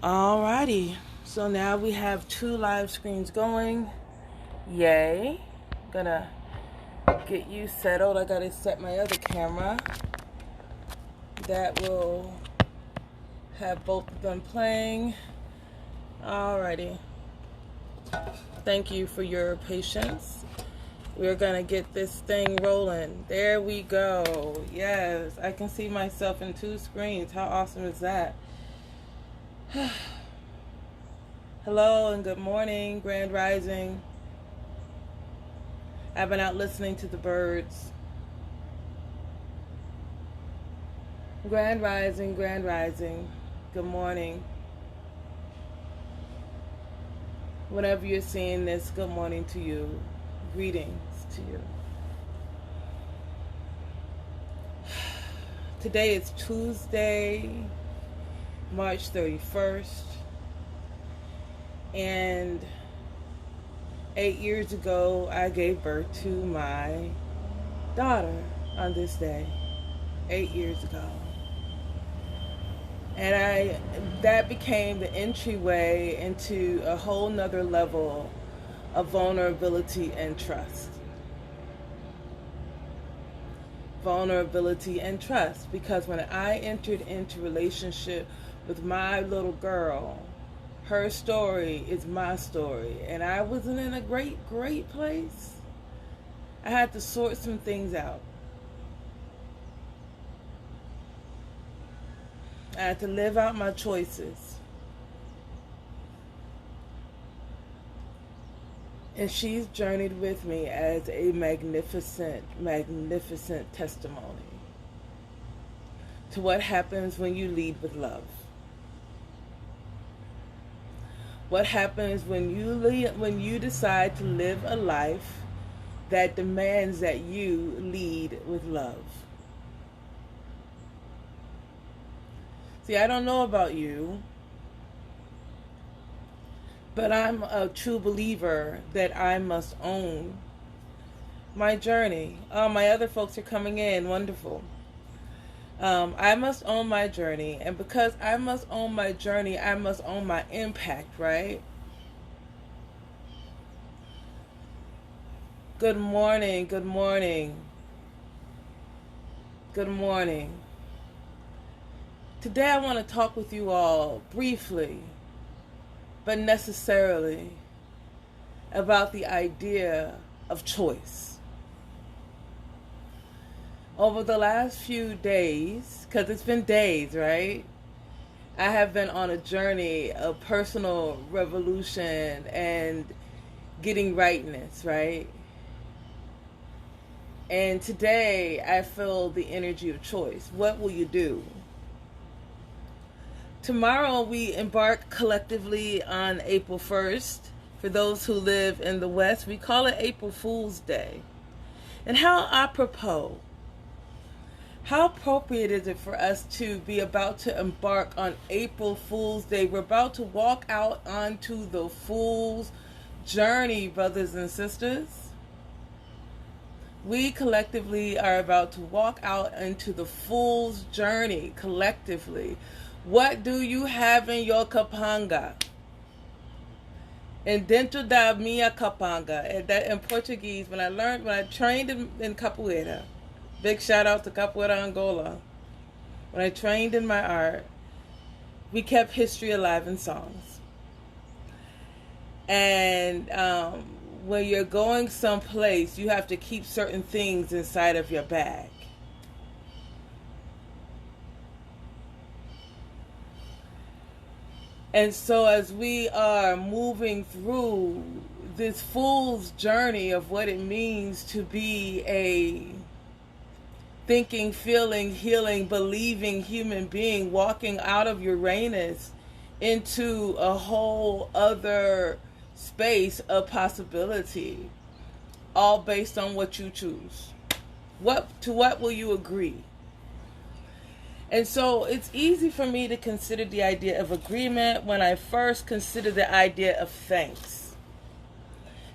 Alrighty, so now we have two live screens going. Yay. Gonna get you settled. I gotta set my other camera. That will have both of them playing. Alrighty. Thank you for your patience. We're gonna get this thing rolling. There we go. Yes, I can see myself in two screens. How awesome is that? Hello and good morning, Grand Rising. I've been out listening to the birds. Grand Rising, Grand Rising. Good morning. Whenever you're seeing this, good morning to you. Greetings to you. Today is Tuesday, March 31st. And 8 years ago, I gave birth to my daughter on this day. 8 years ago. And that became the entryway into a whole nother level of vulnerability and trust. Vulnerability and trust. Because when I entered into relationship with my little girl, her story is my story. And I wasn't in a great place. I had to sort some things out. I had to live out my choices. And she's journeyed with me as a magnificent, magnificent testimony to what happens when you lead with love. What happens when you decide to live a life that demands that you lead with love. See, I don't know about you, but I'm a true believer that I must own my journey. Oh, my other folks are coming in. Wonderful. I must own my journey. And because I must own my journey, I must own my impact, right? Good morning. Good morning. Good morning. Today I want to talk with you all briefly, but necessarily, about the idea of choice. Over the last few days, because it's been days, right? I have been on a journey of personal revolution and getting rightness, right? And today I feel the energy of choice. What will you do? Tomorrow we embark collectively on April 1st. For those who live in the West, we call it April Fool's Day. And how apropos, how appropriate is it for us to be about to embark on April Fool's Day? We're about to walk out onto the Fool's journey, brothers and sisters. We collectively are about to walk out into the Fool's journey collectively. What do you have in your kapanga? And dentro da minha kapanga. And that in Portuguese, when I trained in capoeira, big shout out to Capoeira Angola. When I trained in my art, we kept history alive in songs. And when you're going someplace, you have to keep certain things inside of your bag. And so as we are moving through this fool's journey of what it means to be a thinking, feeling, healing, believing human being, walking out of Uranus into a whole other space of possibility, all based on what you choose. What will you agree? And so it's easy for me to consider the idea of agreement when I first consider the idea of thanks.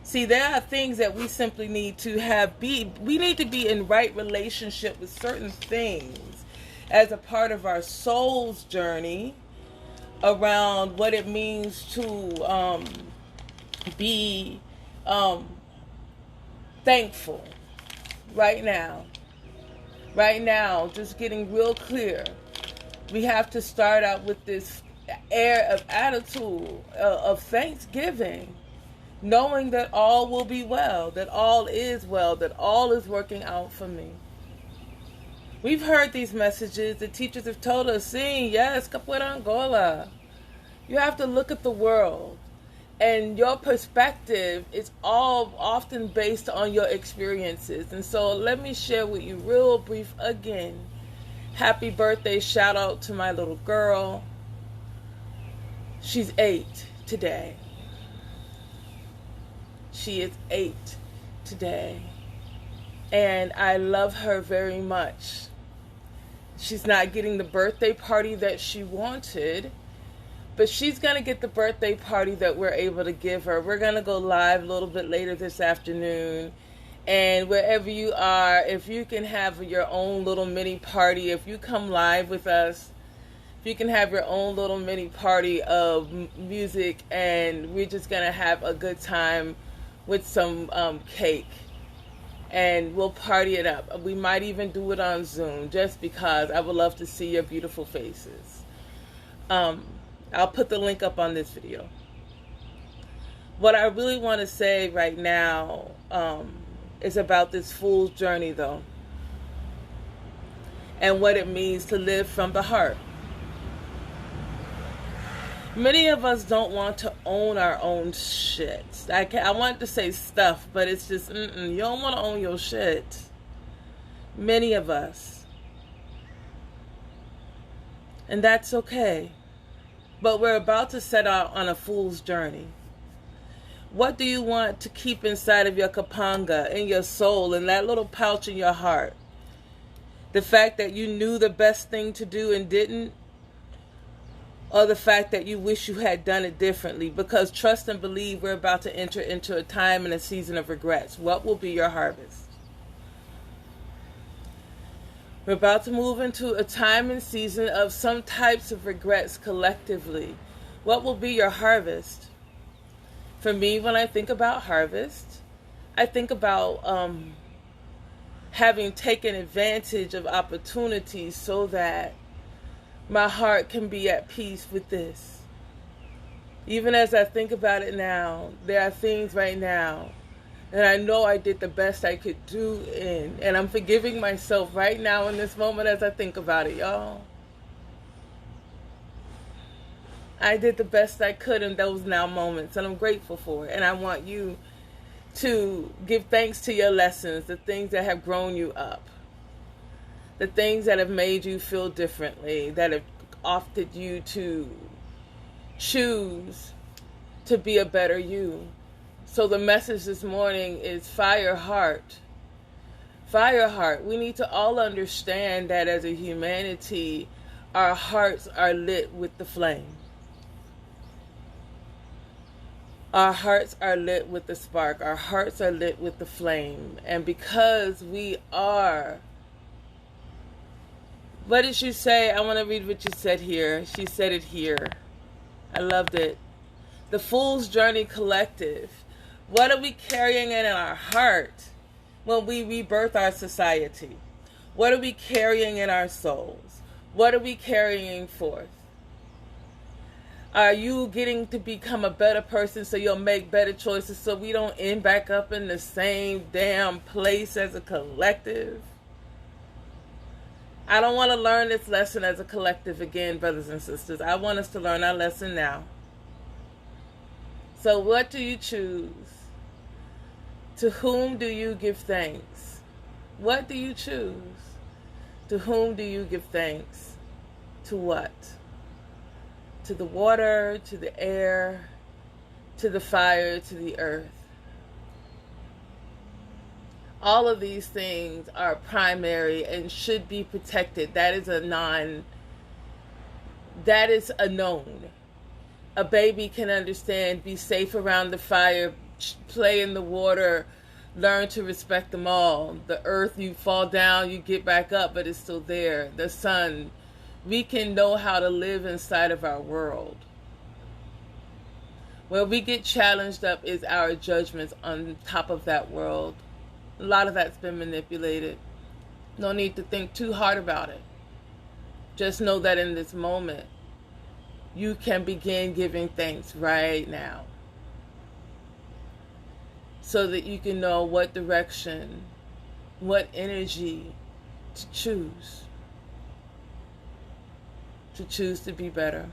See, there are things that we simply need to we need to be in right relationship with certain things as a part of our soul's journey around what it means to be thankful right now. Right now, just getting real clear. We have to start out with this air of attitude of thanksgiving, knowing that all will be well, that all is well, that all is working out for me. We've heard these messages. The teachers have told us, "Sim, yes, capoeira Angola." You have to look at the world, and your perspective is all often based on your experiences. And so let me share with you real brief again. Happy birthday shout out to my little girl. She's 8 today. She is 8 today. And I love her very much. She's not getting the birthday party that she wanted, but she's going to get the birthday party that we're able to give her. We're going to go live a little bit later this afternoon. And wherever you are, if you can have your own little mini party, if you come live with us, if you can have your own little mini party of music, and we're just going to have a good time with some cake. And we'll party it up. We might even do it on Zoom, just because I would love to see your beautiful faces. I'll put the link up on this video. What I really want to say right now is about this fool's journey, though, and what it means to live from the heart. Many of us don't want to own our own shit. I want to say stuff, but it's just, you don't want to own your shit. Many of us. And that's okay. But we're about to set out on a fool's journey. What do you want to keep inside of your kapanga, in your soul, in that little pouch in your heart? The fact that you knew the best thing to do and didn't? Or the fact that you wish you had done it differently? Because trust and believe, we're about to enter into a time and a season of regrets. What will be your harvest? We're about to move into a time and season of some types of regrets collectively. What will be your harvest? For me, when I think about harvest, I think about having taken advantage of opportunities so that my heart can be at peace with this. Even as I think about it now, there are things right now that I know I did the best I could do in. And I'm forgiving myself right now in this moment as I think about it, y'all. I did the best I could in those now moments, and I'm grateful for it. And I want you to give thanks to your lessons, the things that have grown you up. The things that have made you feel differently, that have offered you to choose to be a better you. So the message this morning is fire heart. Fire heart. We need to all understand that as a humanity, our hearts are lit with the flame. Our hearts are lit with the spark. Our hearts are lit with the flame. And because we are... What did she say? I want to read what you said here. She said it here. I loved it. The Fool's Journey Collective. What are we carrying in our heart when we rebirth our society? What are we carrying in our souls? What are we carrying forth? Are you getting to become a better person so you'll make better choices so we don't end back up in the same damn place as a collective? I don't want to learn this lesson as a collective again, brothers and sisters. I want us to learn our lesson now. So what do you choose? To whom do you give thanks? What do you choose? To whom do you give thanks? To what? To the water, to the air, to the fire, to the earth. All of these things are primary and should be protected. That is a known. A baby can understand, be safe around the fire, play in the water, learn to respect them all. The earth, you fall down, you get back up, but it's still there. The sun, we can know how to live inside of our world. Where we get challenged up is our judgments on top of that world. A lot of that's been manipulated. No need to think too hard about it. Just know that in this moment, you can begin giving thanks right now. So that you can know what direction, what energy to choose. To choose to be better.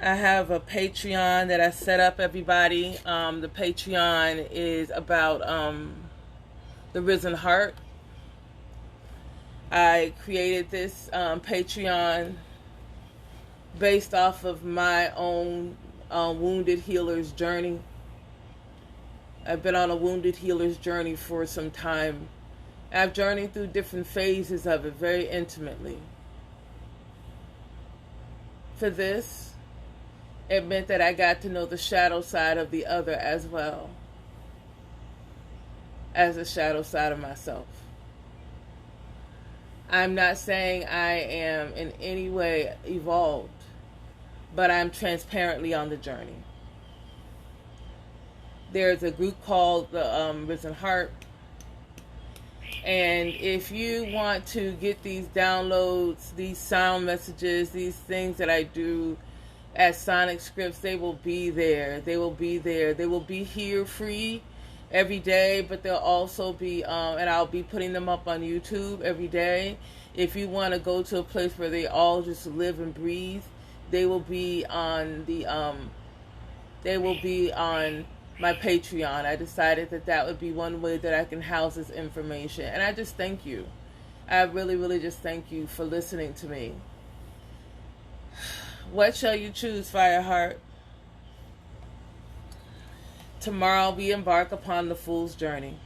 I have a Patreon that I set up, everybody. The Patreon is about the Risen Heart. I created this Patreon based off of my own wounded healer's journey. I've been on a wounded healer's journey for some time. I've journeyed through different phases of it very intimately. For this, it meant that I got to know the shadow side of the other as well as the shadow side of myself. I'm not saying I am in any way evolved, but I'm transparently on the journey. There's a group called the Risen Heart. And if you want to get these downloads, these sound messages, these things that I do as sonic scripts, they will be there. They will be there. They will be here free every day, but they'll also be, and I'll be putting them up on YouTube every day. If you want to go to a place where they all just live and breathe, they will be on the, they will be on my Patreon. I decided that that would be one way that I can house this information. And I just thank you. I really, really just thank you for listening to me. What shall you choose, Fireheart? Tomorrow we embark upon the Fool's Journey.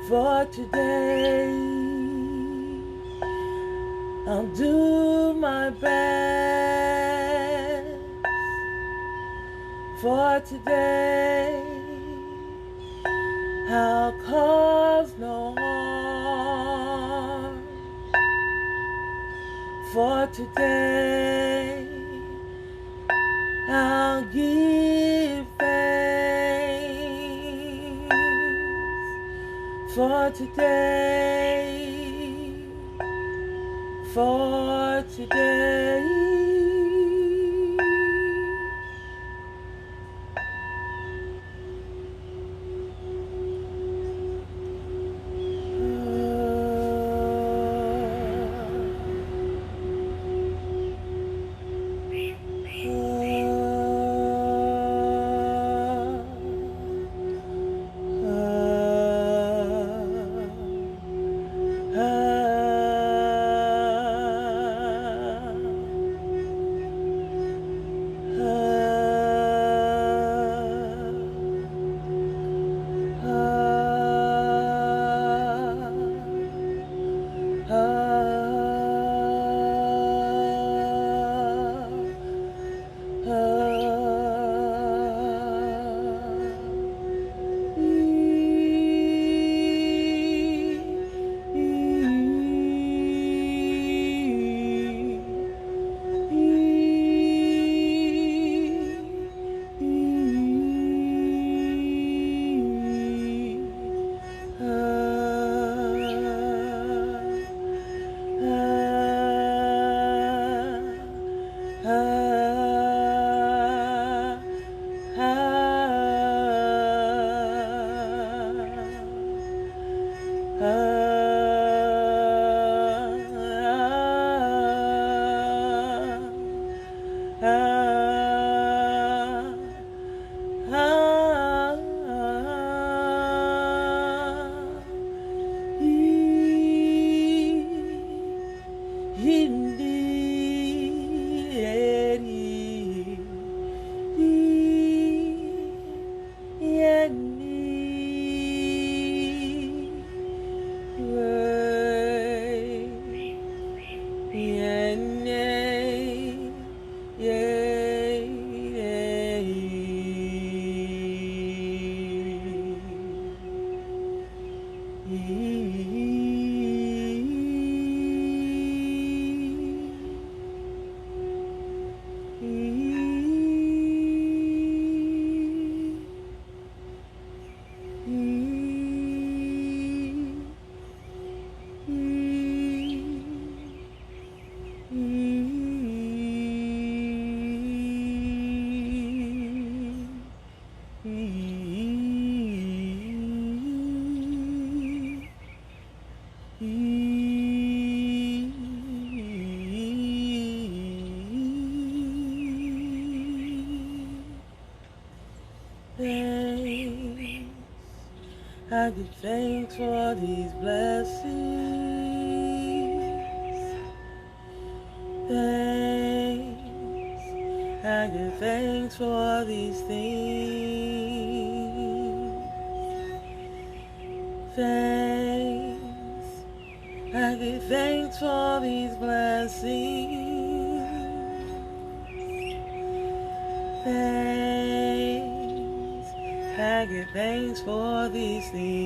For today, I'll do my best. For today, I'll cause no harm. For today, I'll give thanks. For today, for today. I give thanks for these blessings. Thanks. I give thanks for these things. Thanks. I give thanks for these blessings. Thanks. I give thanks for these things.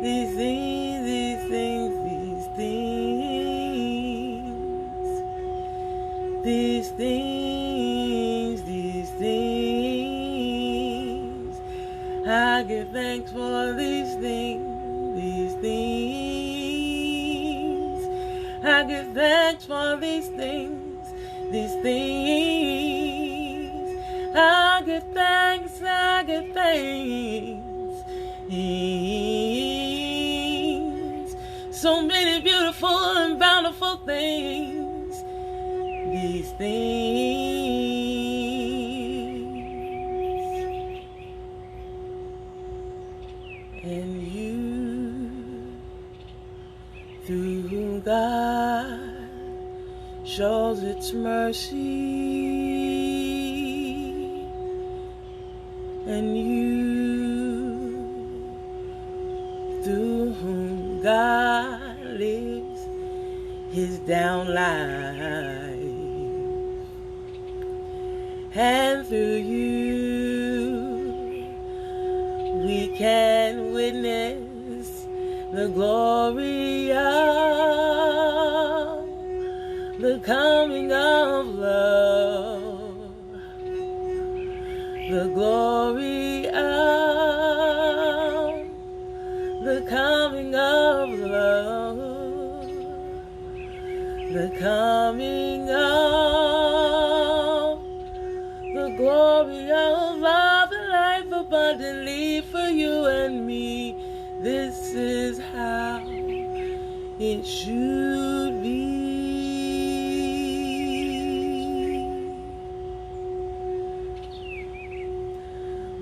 These things, these things, these things. These things, these things. I give thanks for these things, these things. I give thanks for these things, these things. I give thanks, I give thanks. So many beautiful and bountiful things, these things. And you, through whom God shows its mercy, and you, through whom God lives his down life, and through you we can witness the glory of the coming of love, the glory of the coming of love, the coming of the glory of love and life abundantly for you and me. This is how it should be.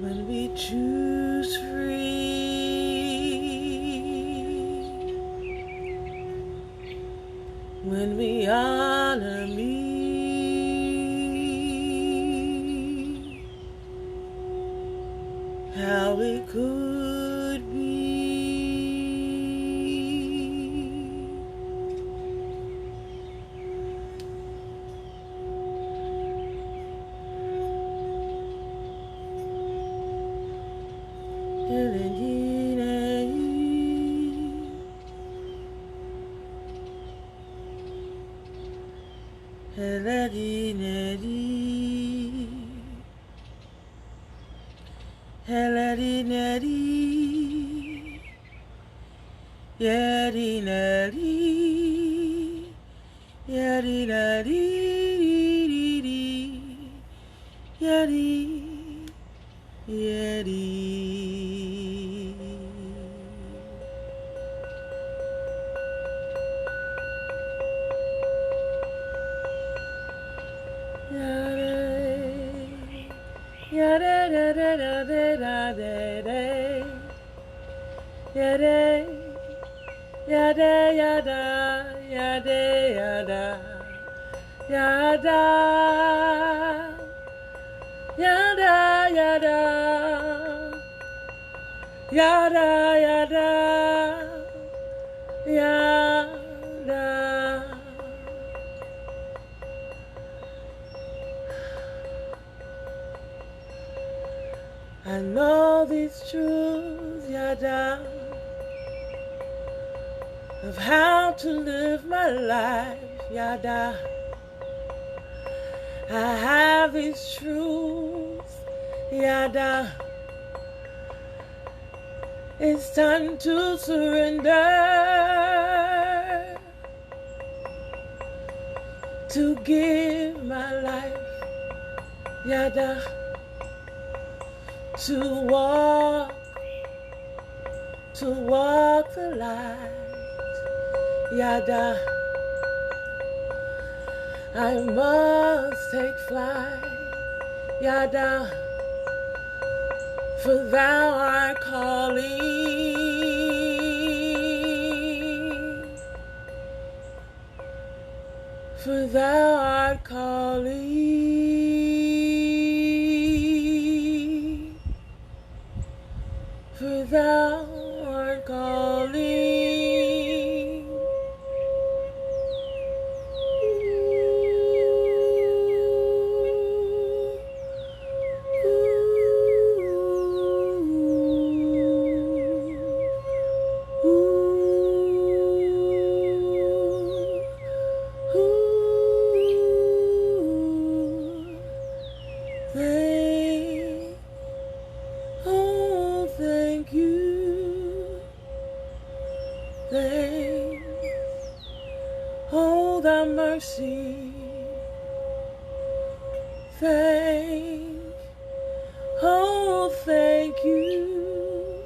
When we choose free, when we honor me, how it could be. I know these truths, yada, of how to live my life, yada. I have these truths, yada. It's time to surrender, to give my life, yada. To walk the light, yada. I must take flight, yada. For thou art calling, for thou art calling, for thou art calling. Thank you. Thank, oh, thy mercy. Thank, oh, thank you.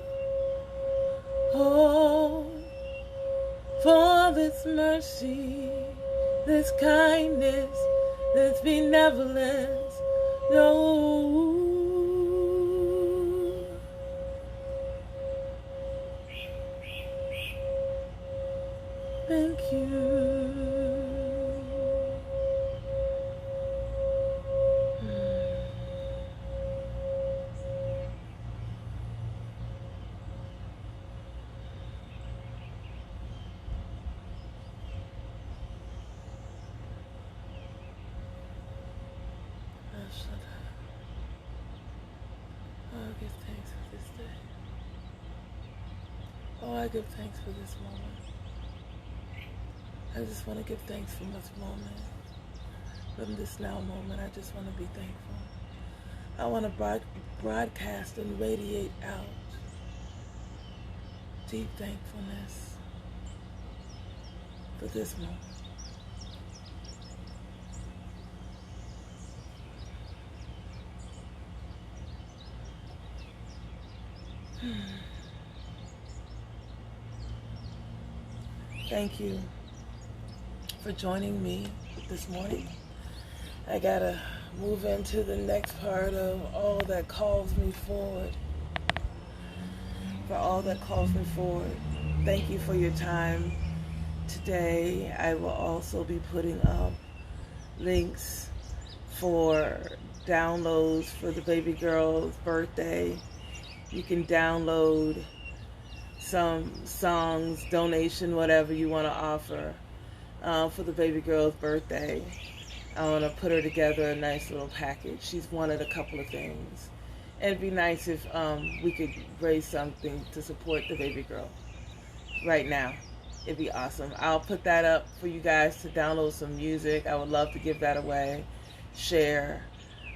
Oh, for this mercy, this kindness, this benevolence. No. Thank you. Oh, I give thanks for this day. Oh, I give thanks for this moment. I just want to give thanks for this moment. From this now moment, I just want to be thankful. I want to broadcast and radiate out deep thankfulness for this moment. Thank you for joining me this morning. I gotta move into the next part of all that calls me forward. For all that calls me forward. Thank you for your time today. I will also be putting up links for downloads for the baby girl's birthday. You can download some songs, donation, whatever you want to offer for the baby girl's birthday. I want to put her together a nice little package. She's wanted a couple of things. And it'd be nice if we could raise something to support the baby girl right now. It'd be awesome. I'll put that up for you guys to download some music. I would love to give that away. Share.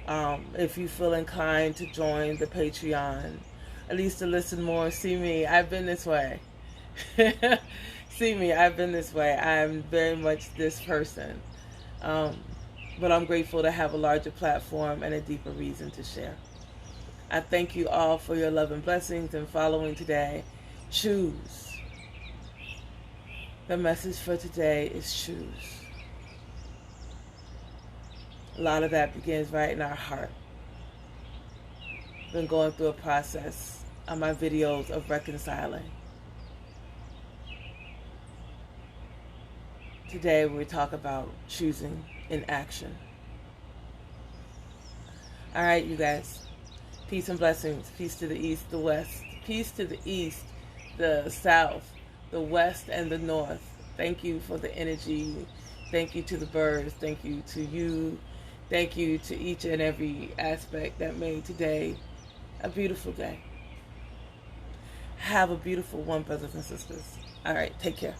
If you feel inclined to join the Patreon, at least to listen more, see me. I've been this way. See me. I've been this way. I'm very much this person. But I'm grateful to have a larger platform and a deeper reason to share. I thank you all for your love and blessings and following today. Choose. The message for today is choose. A lot of that begins right in our heart. Been going through a process on my videos of reconciling. Today we talk about choosing in action. All right, you guys. Peace and blessings. Peace to the east, the west. Peace to the east, the south, the west, and the north. Thank you for the energy. Thank you to the birds. Thank you to you. Thank you to each and every aspect that made today a beautiful day. Have a beautiful one, brothers and sisters. All right, take care.